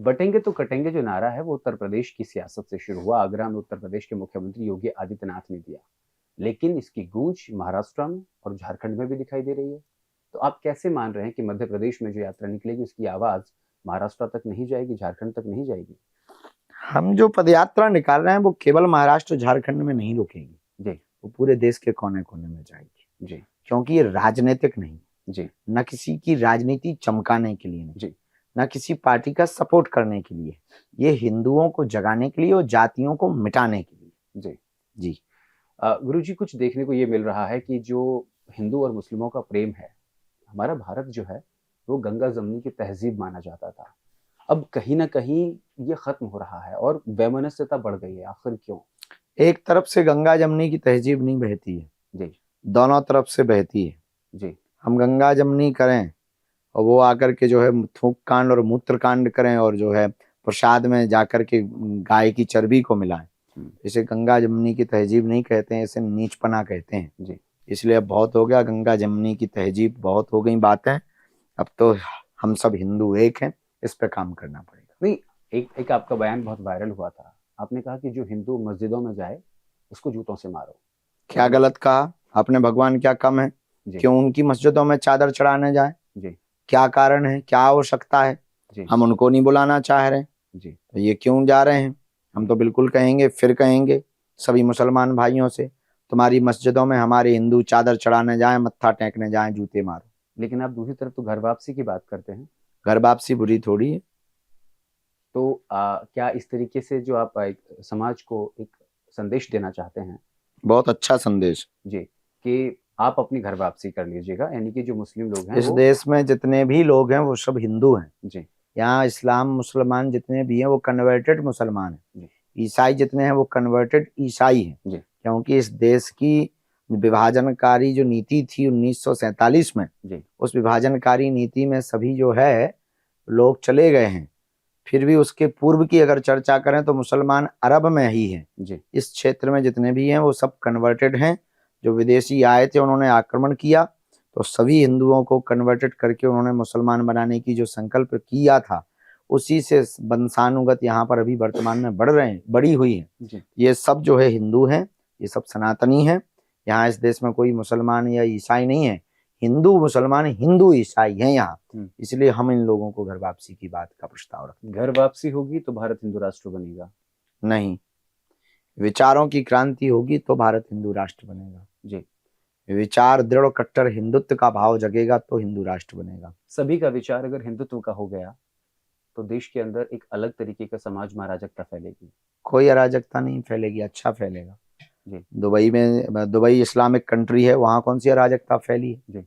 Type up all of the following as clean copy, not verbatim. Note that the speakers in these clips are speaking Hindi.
बटेंगे तो कटेंगे जो नारा है वो उत्तर प्रदेश की सियासत से शुरू हुआ। आगरा में उत्तर प्रदेश के मुख्यमंत्री योगी आदित्यनाथ ने दिया, लेकिन इसकी गूंज महाराष्ट्र में और झारखंड में भी दिखाई दे रही है। तो आप कैसे मान रहे हैं कि मध्य प्रदेश में जो यात्रा निकलेगी उसकी आवाज महाराष्ट्र तक नहीं जाएगी, झारखंड तक नहीं जाएगी? हम जो पदयात्रा निकाल रहे हैं वो केवल महाराष्ट्र झारखंड में नहीं रुकेगी जी। वो पूरे देश के कोने कोने में जाएगी जी। क्योंकि ये राजनीतिक नहीं जी। न किसी की राजनीति चमकाने के लिए नहीं जी। न किसी पार्टी का सपोर्ट करने के लिए, ये हिंदुओं को जगाने के लिए और जातियों को मिटाने के लिए। जी। जी। गुरुजी, कुछ देखने को ये मिल रहा है कि जो हिंदू और मुस्लिमों का प्रेम है, हमारा भारत जो है वो गंगा जमनी की तहजीब माना जाता था। अब कहीं ना कहीं ये खत्म हो रहा है और वैमनस्यता बढ़ गई है। आखिर क्यों? एक तरफ से गंगा जमनी की तहजीब नहीं बहती है जी। दोनों तरफ से बहती है। जी। हम गंगा जमनी करें और वो आकर के जो है थूक कांड और मूत्र कांड करें और जो है प्रसाद में जाकर के गाय की चर्बी को मिलाएं, इसे गंगा जमनी की तहजीब नहीं कहते हैं, इसे नीचपना कहते हैं। जी। इसलिए अब बहुत हो गया, गंगा जमनी की तहजीब बहुत हो गई बातें। अब तो हम सब हिंदू एक हैं, इस पे काम करना पड़ेगा। नहीं, एक आपका बयान बहुत वायरल हुआ था। आपने कहा कि जो हिंदू मस्जिदों में जाए उसको जूतों से मारो। क्या गलत कहा आपने? भगवान क्या कम है? क्यों उनकी मस्जिदों में चादर चढ़ाने जाए? जी। क्या कारण है, क्या आवश्यकता है? हम उनको नहीं बुलाना चाह रहे जी। तो ये क्यों जा रहे हैं? हम तो बिल्कुल कहेंगे, फिर कहेंगे सभी मुसलमान भाइयों से, तुम्हारी मस्जिदों में हमारे हिंदू चादर चढ़ाने जाएं, मत्था टेकने जाएं, जूते मारो। लेकिन आप दूसरी तरफ तो घर वापसी की बात करते हैं। घर वापसी बुरी थोड़ी है। तो क्या इस तरीके से जो आप एक समाज को एक संदेश देना चाहते हैं? बहुत अच्छा संदेश जी, कि आप अपनी घर वापसी कर लीजिएगा, यानी कि जो मुस्लिम लोग हैं इस देश में जितने भी लोग हैं वो सब हिंदू हैं। जी। यहाँ इस्लाम मुसलमान जितने भी हैं वो कन्वर्टेड मुसलमान हैं। ईसाई जितने हैं वो कन्वर्टेड ईसाई हैं। क्योंकि इस देश की विभाजनकारी जो नीति थी 1947 में, उस विभाजनकारी नीति में सभी जो है लोग चले गए हैं। फिर भी उसके पूर्व की अगर चर्चा करें तो मुसलमान अरब में ही हैं। इस क्षेत्र में जितने भी हैं वो सब कन्वर्टेड हैं। जो विदेशी आए थे उन्होंने आक्रमण किया तो सभी हिंदुओं को कन्वर्टेड करके उन्होंने मुसलमान बनाने की जो संकल्प किया था, उसी से वंशानुगत यहाँ पर अभी वर्तमान में बढ़ी हुई है। ये सब जो है हिंदू हैं, ये सब सनातनी हैं। यहाँ इस देश में कोई मुसलमान या ईसाई नहीं है। हिंदू मुसलमान हिंदू ईसाई हैं यहाँ। इसलिए हम इन लोगों को घर वापसी की बात का प्रस्ताव रखते हैं। घर वापसी होगी तो भारत हिंदू राष्ट्र बनेगा? नहीं, विचारों की क्रांति होगी तो भारत हिंदू राष्ट्र बनेगा। जी। विचार दृढ़ कट्टर हिंदुत्व का भाव जगेगा तो हिंदू राष्ट्र बनेगा। सभी का विचार अगर हिंदुत्व का हो गया तो देश के अंदर एक अलग तरीके का समाज में अराजकता फैलेगी। कोई अराजकता नहीं फैलेगी, अच्छा फैलेगा। दुबई इस्लामिक कंट्री है, वहाँ कौन सी अराजकता फैली है?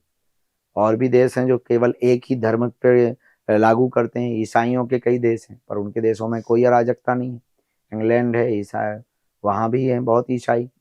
और भी देश हैं जो केवल एक ही धर्म पे लागू करते हैं। ईसाइयों के कई देश हैं पर उनके देशों में कोई अराजकता नहीं है। इंग्लैंड है, ईसाई वहाँ भी है बहुत ईसाई।